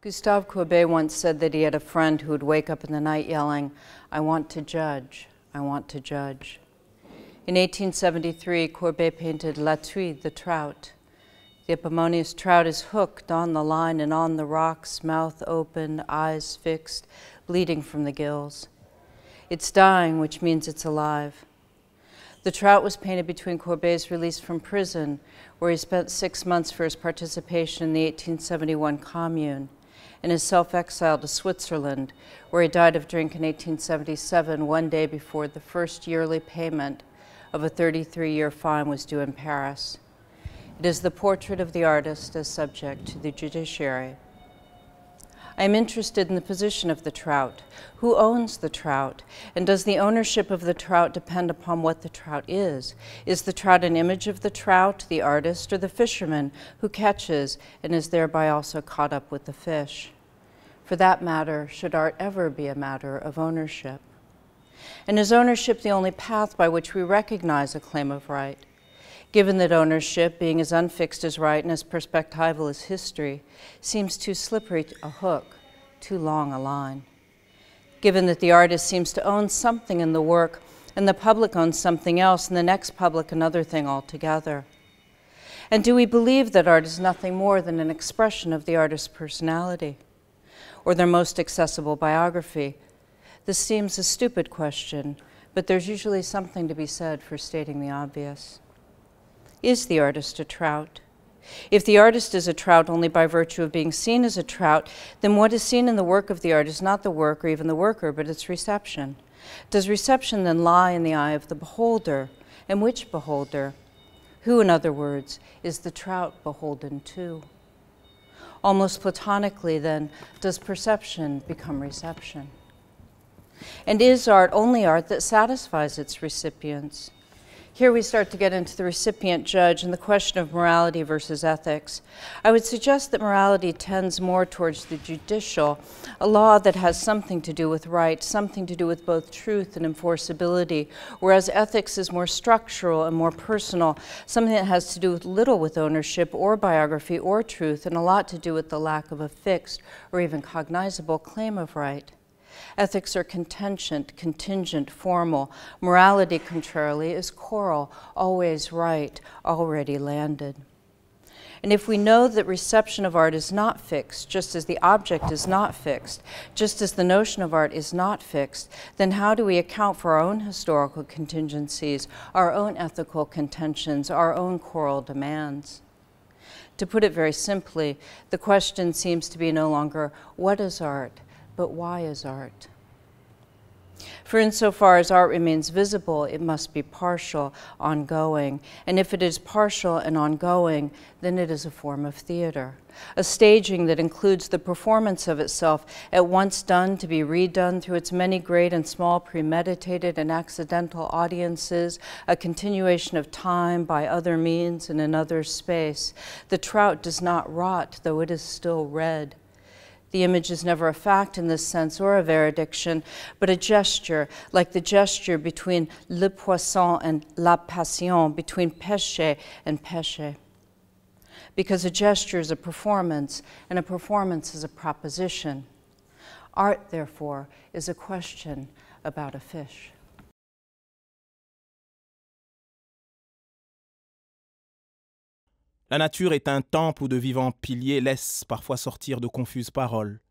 Gustave Courbet once said that he had a friend who would wake up in the night yelling, "I want to judge, I want to judge." In 1873, Courbet painted La Truite, the trout. The eponymous trout is hooked on the line and on the rocks, mouth open, eyes fixed, bleeding from the gills. It's dying, which means it's alive. The trout was painted between Courbet's release from prison, where he spent 6 months for his participation in the 1871 Commune, and his self-exile to Switzerland, where he died of drink in 1877, one day before the first yearly payment of a 33-year fine was due in Paris. It is the portrait of the artist as subject to the judiciary. I am interested in the position of the trout. Who owns the trout? And does the ownership of the trout depend upon what the trout is? Is the trout an image of the trout, the artist, or the fisherman who catches and is thereby also caught up with the fish? For that matter, should art ever be a matter of ownership? And is ownership the only path by which we recognize a claim of right? Given that ownership, being as unfixed as right and as perspectival as history, seems too slippery a hook, too long a line. Given that the artist seems to own something in the work, and the public owns something else, and the next public another thing altogether. And do we believe that art is nothing more than an expression of the artist's personality, or their most accessible biography? This seems a stupid question, but there's usually something to be said for stating the obvious. Is the artist a trout? If the artist is a trout only by virtue of being seen as a trout, then what is seen in the work of the artist is not the work or even the worker, but its reception. Does reception then lie in the eye of the beholder? And which beholder? Who, in other words, is the trout beholden to? Almost platonically, then, does perception become reception? And is art only art that satisfies its recipients? Here we start to get into the recipient judge and the question of morality versus ethics. I would suggest that morality tends more towards the judicial, a law that has something to do with right, something to do with both truth and enforceability, whereas ethics is more structural and more personal, something that has to do with little with ownership or biography or truth, and a lot to do with the lack of a fixed or even cognizable claim of right. Ethics are contingent, formal. Morality, contrarily, is choral, always right, already landed. And if we know that reception of art is not fixed, just as the object is not fixed, just as the notion of art is not fixed, then how do we account for our own historical contingencies, our own ethical contentions, our own choral demands? To put it very simply, the question seems to be no longer, what is art? But why is art? For insofar as art remains visible, it must be partial, ongoing. And if it is partial and ongoing, then it is a form of theater, a staging that includes the performance of itself, at once done to be redone through its many great and small premeditated and accidental audiences, a continuation of time by other means and in other space. The trout does not rot, though it is still red. The image is never a fact in this sense or a verediction, but a gesture, like the gesture between le poisson and la passion, between péché and péché. Because a gesture is a performance, and a performance is a proposition. Art, therefore, is a question about a fish. La nature est un temple où de vivants piliers laissent parfois sortir de confuses paroles.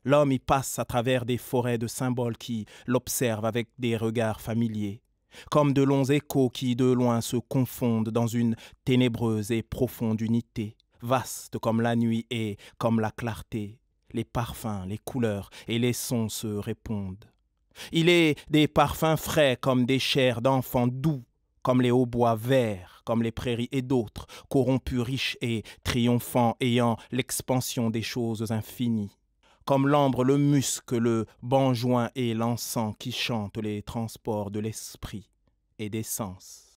L'homme y passe à travers des forêts de symboles qui l'observent avec des regards familiers, comme de longs échos qui de loin se confondent dans une ténébreuse et profonde unité, vaste comme la nuit et comme la clarté. Les parfums, les couleurs et les sons se répondent. Il est des parfums frais comme des chairs d'enfants doux, comme les hautbois verts, comme les prairies et d'autres, corrompus, riches et triomphants, ayant l'expansion des choses infinies, comme l'ambre, le musc, le benjoin et l'encens qui chantent les transports de l'esprit et des sens.